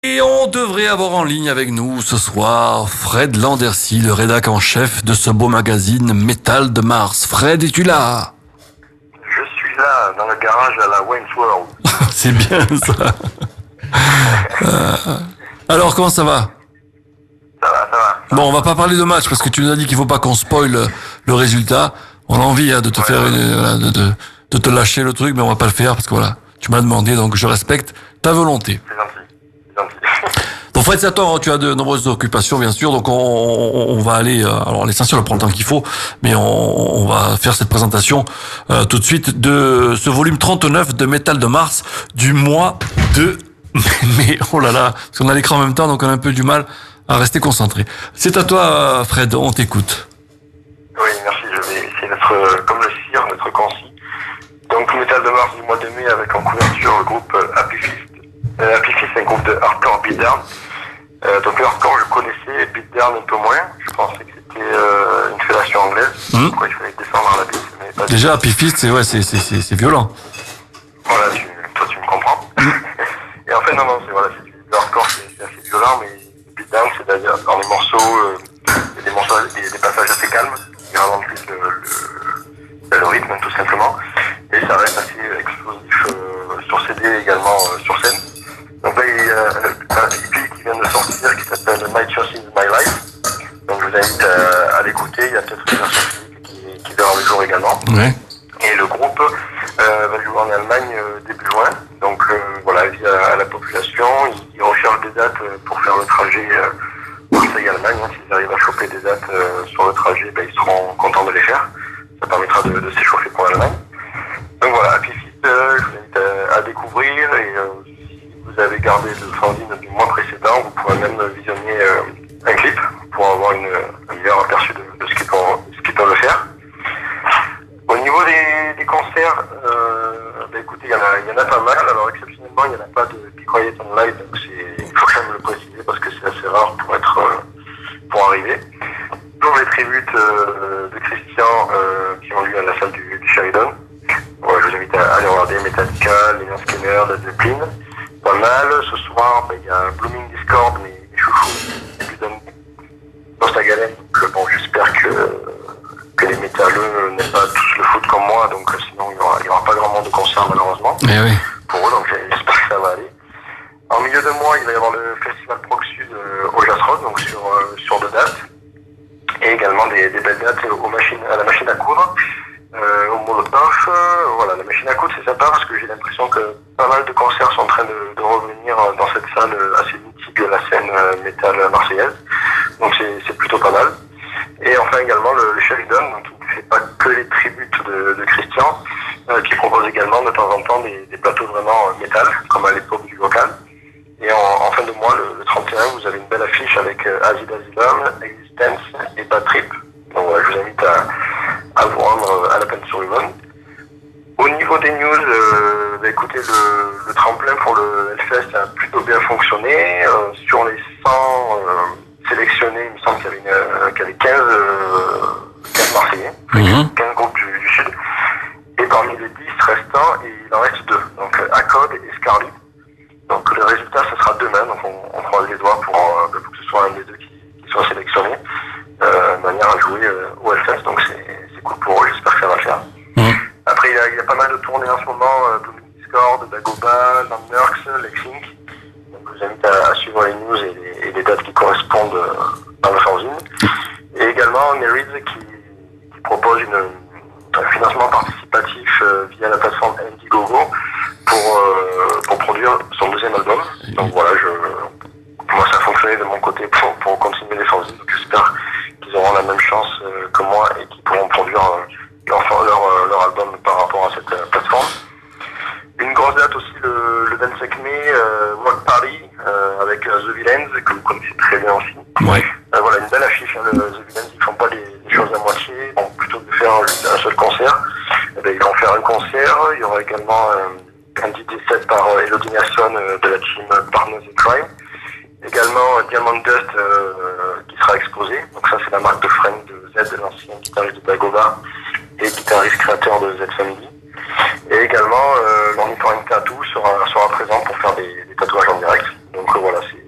Et on devrait avoir en ligne avec nous ce soir Fred Landercy, le rédac en chef de ce beau magazine Métal de Mars. Fred, es-tu là? Je suis là, dans le garage à la Wayne's World. C'est bien ça. Alors, comment ça va? Ça va. Bon, on va pas parler de match parce que tu nous as dit qu'il faut pas qu'on spoil le résultat. On a envie de te faire de te lâcher le truc, mais on va pas le faire parce que voilà, tu m'as demandé, donc je respecte ta volonté. C'est gentil. Donc Fred, c'est à toi, tu as de nombreuses occupations bien sûr, donc on va aller, alors l'essentiel on prend le temps qu'il faut, mais on va faire cette présentation tout de suite de ce volume 39 de Métal de Mars du mois de mai. Oh là là, parce qu'on a l'écran en même temps, donc on a un peu du mal à rester concentré. C'est à toi Fred, on t'écoute. Oui, merci, je vais essayer d'être comme le cire, d'être concis. Donc Métal de Mars du mois de mai avec en couverture le groupe Happy Fist. Happy Fist, c'est un groupe de hardcore beatdown. Donc le hardcore je connaissais, beatdown un peu moins. Je pensais que c'était une fellation anglaise. Pourquoi il fallait descendre dans la bite, mais pas Déjà Happy Fist, c'est violent. Voilà, toi tu me comprends. Et en fait non, le hardcore c'est assez violent, mais le beatdown c'est-à-dire dans les morceaux, il y a des passages assez calmes, qui ralentissent le rythme tout simplement, et ça reste assez explosif sur CD également sur scène. Donc là il y a un EP qui vient de sortir qui s'appelle My Church is My Life. Donc je vous invite à l'écouter, il y a peut-être une version physique qui verra le jour également. Ouais. Et le groupe va jouer en Allemagne début juin. Donc voilà, il dit à la population, ils recherchent des dates pour faire le trajet Marseille-Allemagne. S'ils arrivent à choper des dates sur le trajet, ils seront contents de les faire. Ça permettra de s'échauffer pour l'Allemagne. Donc voilà, Happy Fist, je vous invite à découvrir, et si vous avez gardé le fanzine du mois précédent, vous pourrez même visionner un clip pour avoir un meilleur aperçu de ce qu'ils peuvent faire. Au niveau des concerts, écoutez, il y en a pas mal. Alors exceptionnellement, il n'y en a pas de Be Quiet on Live, donc il faut quand même le préciser parce que c'est assez rare pour arriver. Toujours les tributes de Christian qui ont lieu à la salle du Sheridan. Ouais, je vous invite à aller regarder Metallica, Lynyrd Skynyrd, Led Zeppelin. Pas mal. Ce soir, il y a Blooming Discord, mes chouchous, début d'année. Post à Galène. Bon, j'espère que les métalleux n'aiment pas tous le foot comme moi, donc sinon il n'y aura pas grand monde de concert malheureusement. Eh oui. Pour eux, donc j'espère que ça va aller. En milieu de mois, il va y avoir le festival Proc Sud au Jasrod, donc sur 2 dates. Et également des belles dates à la machine à coudre, au Molotov. Voilà, la machine à coudre c'est sympa parce que j'ai l'impression que pas mal de concerts sont en train de revenir dans cette salle assez mythique de la scène métal marseillaise. Donc c'est plutôt pas mal. Et enfin également le Sheridan, qui ne fait pas que les tributes de Christian, qui propose également de temps en temps des plateaux vraiment métal, comme à l'époque du local. Et en fin de mois, le 31, vous avez une belle affiche avec Acid Asylum, Existence et Bad Trip. Donc voilà, je vous invite à vous rendre à la peine sur Yvonne. Au niveau des news, écoutez, le tremplin pour le Hellfest a plutôt bien fonctionné. Sur les 100 sélectionnés, il me semble qu'il y avait 15 Marseillais, 15 groupes du Sud. Et parmi les 10 restants, il en reste 2. Donc Acode et Scarly. Donc le résultat, ce sera demain. Donc on croise les doigts pour que ce soit un des 2 qui soit sélectionné de manière à jouer au Hellfest. Donc c'est cool pour eux. J'espère que ça va le faire. Après, il y a pas mal de tournées en ce moment. Blooming Discord, Dagoba, Landmerks, Lexink. Donc je vous invite à suivre les news et les dates qui correspondent dans le fanzine. Et également Nerids qui propose un financement participatif via la plateforme Indiegogo pour produire son 2e album. Donc voilà, moi ça a fonctionné de mon côté pour continuer les fanzines. Donc j'espère qu'ils auront la même chance que moi et qu'ils pourront produire leur album par rapport à cette plateforme. Une grosse date aussi le 25 mai, World Party avec The Villains, que vous connaissez très bien aussi. Ouais. Voilà, une belle affiche. The Villains, ils font pas les choses à moitié. Donc plutôt que de faire un seul concert, ils vont faire un concert. Il y aura également un DJ set par Elodie Nasson de la team Partners in Crime. Également Diamond Dust qui sera exposé. Donc ça c'est la marque de fringues de Z, l'ancien guitariste de Dagoba et guitariste créateur de Z Family. Et également l'Ornithorynque Tattoo sera présent pour faire des tatouages en direct. Donc voilà, c'est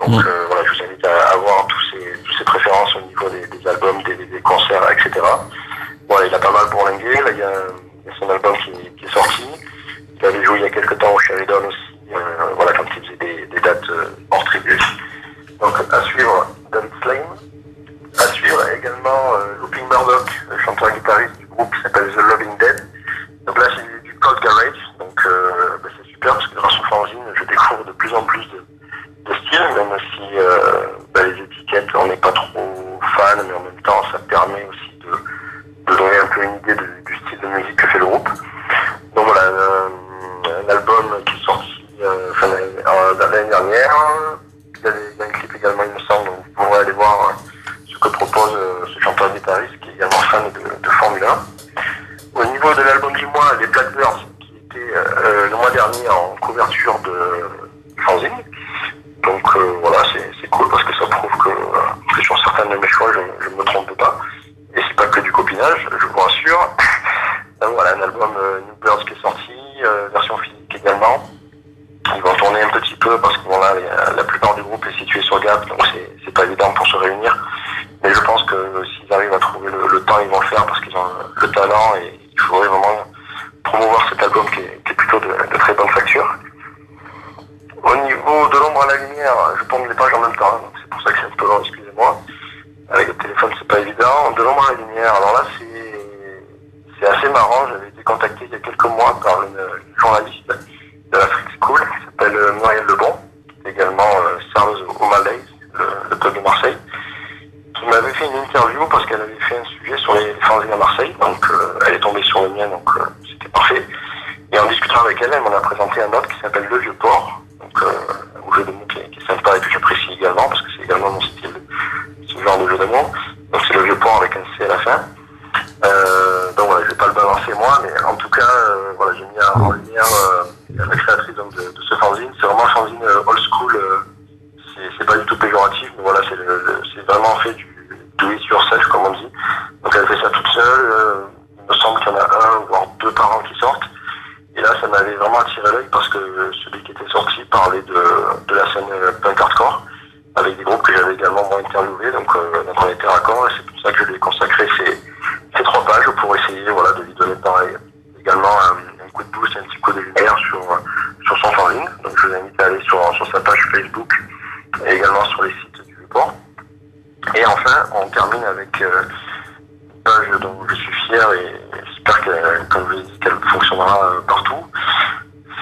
Donc voilà, je vous invite à voir toutes ces préférences au niveau des albums, des concerts, etc. Voilà, il a pas mal bourlingué. Là, il y a son album qui est sorti. Il avait joué il y a quelques temps au Sheridan aussi, voilà, quand il faisait des dates hors tribut. Donc à suivre David Slame. À suivre également Looping Murdoch, le chanteur-guitariste du groupe qui s'appelle The Loving Dead. Donc là, c'est du Cold Garage. Donc c'est super parce que grâce au fanzine, je découvre de plus en plus de styles, même si les étiquettes, on n'est pas trop fan, mais en même temps, ça permet aussi de donner un peu une idée du style de musique que fait le groupe. Donc voilà, un album qui est sorti l'année dernière. Il y a un clip également, il me semble, donc vous pourrez aller voir ce que propose ce chanteur-guitariste qui est également fan de Formule 1. Au niveau de l'album du mois, les Blackbirds, qui était le mois dernier en couverture de fanzine. Donc voilà, c'est cool parce que ça prouve que sur certains de mes choix, je ne me trompe pas. Et c'est pas que du copinage, je vous rassure. Donc voilà, un album New Birds qui est sorti, version physique également. Ils vont tourner un petit peu parce que bon, là, la plupart du groupe est situé sur Gap, donc c'est pas évident pour se réunir. Mais je pense que s'ils arrivent à trouver le temps, ils vont le faire parce qu'ils ont le talent et il faudrait vraiment promouvoir cet album qui est plutôt de très bonne facture. Au niveau de l'ombre à la lumière, je tourne les pages en même temps, donc c'est pour ça que c'est un peu long, excusez-moi. Avec le téléphone, c'est pas évident. De l'ombre à la lumière, alors là, c'est assez marrant. J'avais été contacté il y a quelques mois par une journaliste de la Freak School qui s'appelle Muriel Lebon, qui est également serveuse au Malaise, le club de Marseille, qui m'avait fait une interview parce qu'elle avait fait un sujet sur les fanzines à Marseille. Donc elle est tombée sur le mien, donc c'était parfait. Et en discutant avec elle, elle m'en a présenté un autre qui s'appelle Le Vieux Port, donc un jeu de mots qui est sympa et que j'apprécie également parce que c'est également mon style, ce genre de jeu de mots. Donc c'est Le Vieux Port avec un C à la fin. Donc voilà, je vais pas le balancer moi, mais en tout cas, voilà, j'ai mis en lumière la créatrice donc, de ce fanzine. C'est vraiment un fanzine old school, c'est pas du tout péjoratif, mais voilà, c'est vraiment fait du do it yourself comme on dit. Donc elle fait ça toute seule, il me semble qu'il y en a un voire deux par an qui sortent. Et là, ça m'avait vraiment attiré l'œil parce que celui qui était sorti parlait de la scène punk hardcore avec des groupes que j'avais également moi interviewés, donc on était raccord et c'est pour ça que je lui ai consacré ces 3 pages pour essayer voilà, de lui donner pareil également un coup de boost, un petit coup de lumière sur son fanzine. Donc je vous invite à aller sur sa page Facebook et également sur les sites du port. Et enfin, on termine avec une page dont je suis fier et j'espère que, comme je vous ai dit, qu'elle fonctionnera partout.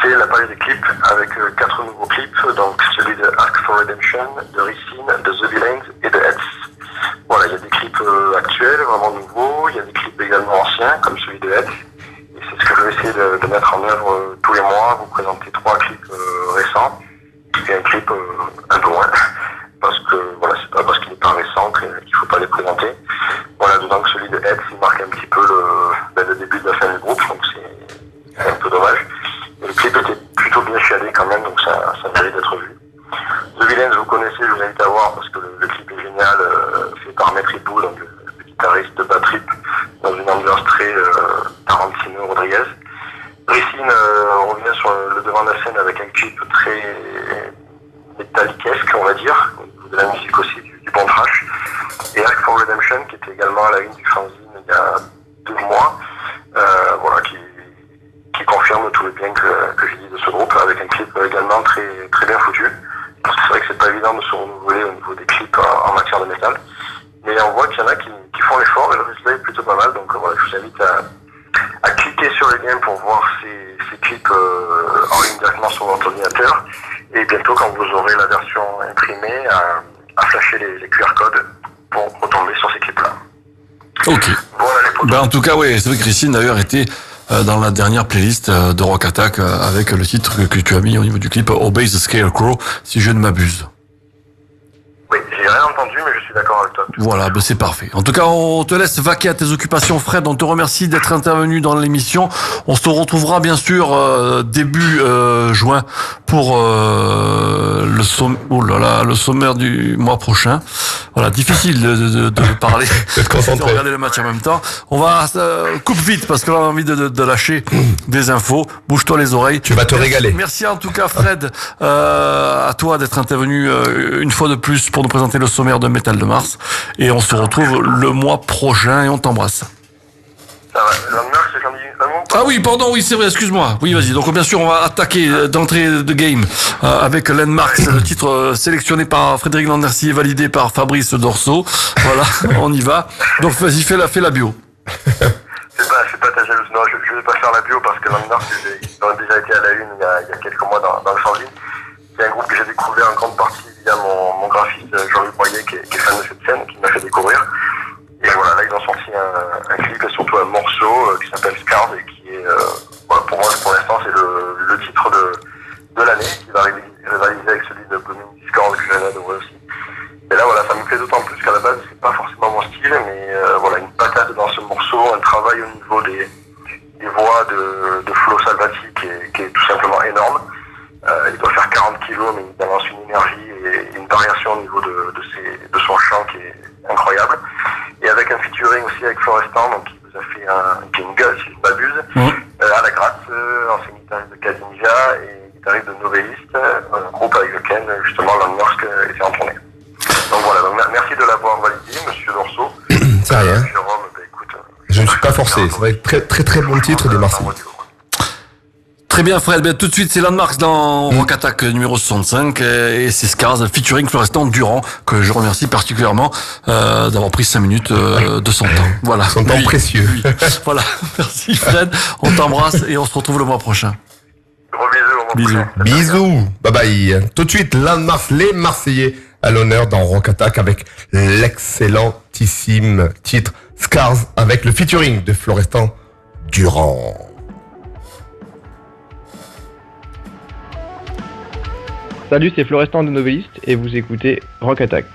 C'est la page des clips avec 4 nouveaux clips, donc celui de Ask for Redemption, de Ricine, de The Villains et de Heads. Voilà, il y a des clips actuels, vraiment nouveaux, il y a des clips également anciens, comme celui de Heads. Et c'est ce que je vais essayer de mettre en œuvre tous les mois, vous présenter 3 clips récents et un clip un peu loin. Parce que voilà, c'est pas parce qu'il n'est pas récent qu'il faut pas les présenter. Voilà, dedans que celui de Heads, il marque un petit peu le début de la fin du groupe, donc c'est un peu dommage. Mais le clip était plutôt bien chialé quand même, donc ça mérite d'être vu. The Villains, vous connaissez, je vous invite à voir parce que le clip est génial, fait par Maître Ibu, donc le guitariste de Bad Trip, dans une ambiance très Tarantino Rodriguez. Ricine revient sur le devant de la scène avec un clip très métalliquesque, on va dire, au niveau de la musique aussi, du bon trash. Et Ask for Redemption, qui était également à la une du fanzine il y a 2 mois, voilà, qui confirme tout le bien que j'ai dit de ce groupe, avec un clip également très, très bien foutu. Parce que c'est vrai que c'est pas évident de se renouveler au niveau des clips en matière de métal. Mais on voit qu'il y en a qui font l'effort et le résultat est plutôt pas mal. Donc voilà, je vous invite à cliquer sur les liens pour voir ces clips en ligne directement sur votre ordinateur. Et bientôt, quand vous aurez la version imprimée, à flasher les QR codes pour retomber sur ces clips-là. Ok. Voilà les potos. En tout cas, oui, c'est vrai que Christine d'ailleurs était dans la dernière playlist de Rock Attack avec le titre que tu as mis au niveau du clip Obey the Scarecrow, si je ne m'abuse. Oui, j'ai rien entendu, mais je suis d'accord avec toi. Voilà, ben c'est parfait. En tout cas, on te laisse vaquer à tes occupations, Fred. On te remercie d'être intervenu dans l'émission. On se retrouvera bien sûr début juin pour le sommaire du mois prochain. Voilà, difficile de parler, D'être concentré. de regarder le match en même temps. On va coupe vite parce que là on a envie de lâcher des infos. Bouge-toi les oreilles. Tu vas te régaler. Merci en tout cas Fred, à toi d'être intervenu une fois de plus pour nous présenter le sommaire de Métal de Mars. Et on se retrouve le mois prochain et on t'embrasse. Ça va. Landmark, c'est samedi un mois. Ah oui, pardon, oui, c'est vrai, excuse-moi. Oui, vas-y. Donc, bien sûr, on va attaquer d'entrée de game avec Landmark, le titre sélectionné par Frédéric Landercy et validé par Fabrice Dorso. Voilà, on y va. Donc, vas-y, fais la bio. C'est pas ta jalouse. Non, je vais pas faire la bio parce que Landmark, ils ont déjà été à la une il y a quelques mois dans le fanzine. C'est un groupe que j'ai découvert en grande partie via mon graphiste Jean-Luc Boyer qui est fan de cette scène, qui m'a fait découvrir. Et voilà, là ils ont sorti un clip et surtout un morceau qui s'appelle Scars et qui est, voilà, pour moi pour l'instant c'est le titre de l'année, qui va rivaliser avec celui de Blooming Discord que j'ai adoré aussi. Et là voilà, ça me plaît d'autant plus qu'à la base c'est pas forcément mon style, mais voilà, une patate dans ce morceau, un travail au niveau des voix de Flo Salvati qui est tout simplement énorme. Il doit faire 40 kilos, mais il balance une énergie et une variation au niveau de son chant qui est incroyable. Et avec un featuring aussi avec Florestan, donc qui nous a fait qui est une gueule, si je ne m'abuse, à la gratte, ancien guitariste de Cadinja et guitariste de Novelliste, un groupe avec lequel justement Landmark était en tournée. Donc voilà, donc merci de l'avoir validé, monsieur Dorso. C'est rien. Jérôme, écoute. Je ne suis pas forcé. C'est vrai, très très très bon titre des Marseillais. Très bien Fred, bien, tout de suite c'est Landmark dans Rock Attack numéro 65 et c'est Scars featuring Florestan Durand que je remercie particulièrement d'avoir pris 5 minutes de son temps. Voilà. Son temps précieux. Oui. Voilà, merci Fred, on t'embrasse et on se retrouve le mois prochain. Gros bisous. Bisous. Bye bye. Tout de suite, Landmark, les Marseillais à l'honneur dans Rock Attack avec l'excellentissime titre Scars avec le featuring de Florestan Durand. Salut, c'est Florestan de Novelliste et vous écoutez Rock Attack.